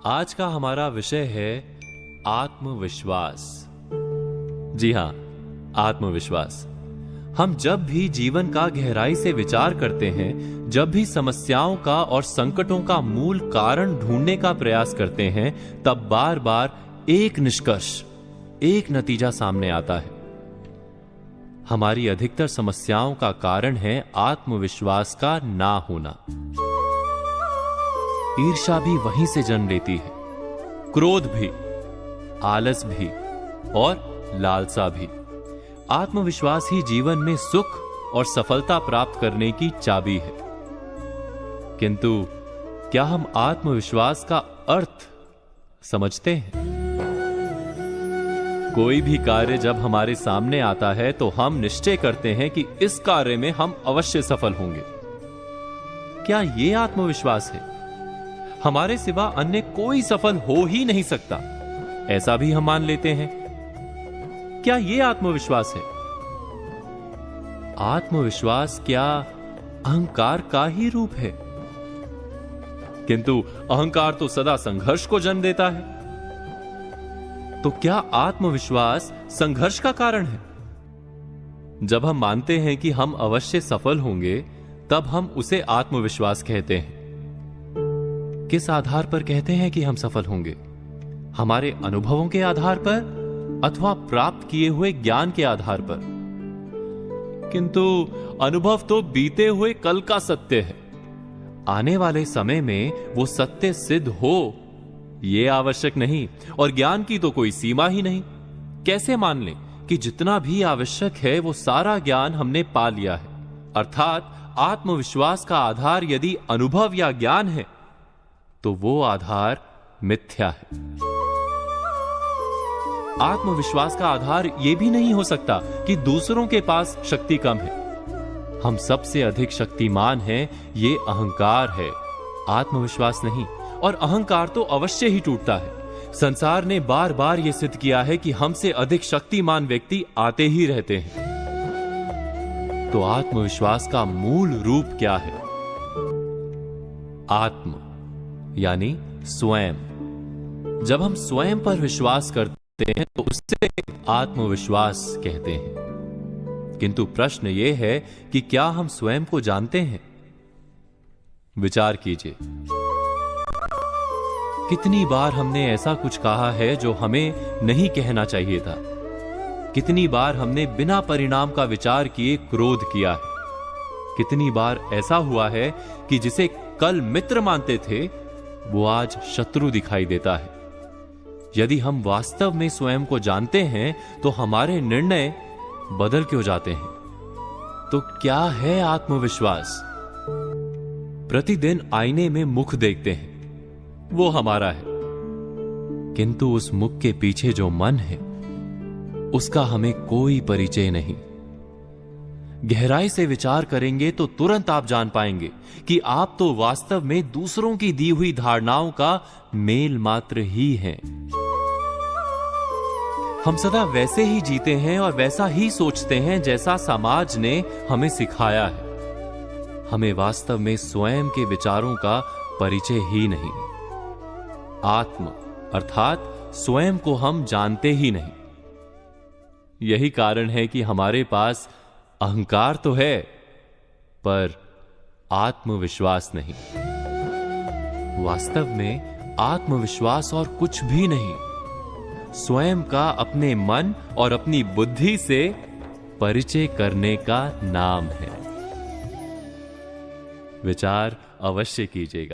आज का हमारा विषय है आत्मविश्वास। जी हां, आत्मविश्वास। हम जब भी जीवन का गहराई से विचार करते हैं, जब भी समस्याओं का और संकटों का मूल कारण ढूंढने का प्रयास करते हैं, तब बार बार एक निष्कर्ष, एक नतीजा सामने आता है। हमारी अधिकतर समस्याओं का कारण है आत्मविश्वास का ना होना। ईर्ष्या भी वहीं से जन्म लेती है, क्रोध भी, आलस भी और लालसा भी। आत्मविश्वास ही जीवन में सुख और सफलता प्राप्त करने की चाबी है। किंतु क्या हम आत्मविश्वास का अर्थ समझते हैं? कोई भी कार्य जब हमारे सामने आता है तो हम निश्चय करते हैं कि इस कार्य में हम अवश्य सफल होंगे। क्या यह आत्मविश्वास है? हमारे सिवा अन्य कोई सफल हो ही नहीं सकता, ऐसा भी हम मान लेते हैं। क्या यह आत्मविश्वास है? आत्मविश्वास क्या अहंकार का ही रूप है? किंतु अहंकार तो सदा संघर्ष को जन्म देता है। तो क्या आत्मविश्वास संघर्ष का कारण है? जब हम मानते हैं कि हम अवश्य सफल होंगे, तब हम उसे आत्मविश्वास कहते हैं। किस आधार पर कहते हैं कि हम सफल होंगे? हमारे अनुभवों के आधार पर अथवा प्राप्त किए हुए ज्ञान के आधार पर? किंतु अनुभव तो बीते हुए कल का सत्य है। आने वाले समय में वो सत्य सिद्ध हो, यह आवश्यक नहीं, और ज्ञान की तो कोई सीमा ही नहीं। कैसे मान लें कि जितना भी आवश्यक है वो सारा ज्ञान हमने पा लिया है? अर्थात आत्मविश्वास का आधार यदि अनुभव या ज्ञान है, तो वो आधार मिथ्या है। आत्मविश्वास का आधार यह भी नहीं हो सकता कि दूसरों के पास शक्ति कम है। हम सबसे अधिक शक्तिमान हैं, ये अहंकार है, आत्मविश्वास नहीं। और अहंकार तो अवश्य ही टूटता है। संसार ने बार बार यह सिद्ध किया है कि हमसे अधिक शक्तिमान व्यक्ति आते ही रहते हैं। तो आत्मविश्वास का मूल रूप क्या है? आत्म यानी स्वयं। जब हम स्वयं पर विश्वास करते हैं तो उससे आत्मविश्वास कहते हैं। किंतु प्रश्न यह है कि क्या हम स्वयं को जानते हैं? विचार कीजिए, कितनी बार हमने ऐसा कुछ कहा है जो हमें नहीं कहना चाहिए था। कितनी बार हमने बिना परिणाम का विचार किए क्रोध किया है। कितनी बार ऐसा हुआ है कि जिसे कल मित्र मानते थे, वो आज शत्रु दिखाई देता है। यदि हम वास्तव में स्वयं को जानते हैं तो हमारे निर्णय बदल क्यों जाते हैं? तो क्या है आत्मविश्वास? प्रतिदिन आईने में मुख देखते हैं, वो हमारा है। किंतु उस मुख के पीछे जो मन है, उसका हमें कोई परिचय नहीं। गहराई से विचार करेंगे तो तुरंत आप जान पाएंगे कि आप तो वास्तव में दूसरों की दी हुई धारणाओं का मेल मात्र ही हैं। हम सदा वैसे ही जीते हैं और वैसा ही सोचते हैं जैसा समाज ने हमें सिखाया है। हमें वास्तव में स्वयं के विचारों का परिचय ही नहीं। आत्म अर्थात स्वयं को हम जानते ही नहीं। यही कारण है कि हमारे पास अहंकार तो है, पर आत्मविश्वास नहीं। वास्तव में आत्मविश्वास और कुछ भी नहीं, स्वयं का अपने मन और अपनी बुद्धि से परिचय करने का नाम है। विचार अवश्य कीजिएगा।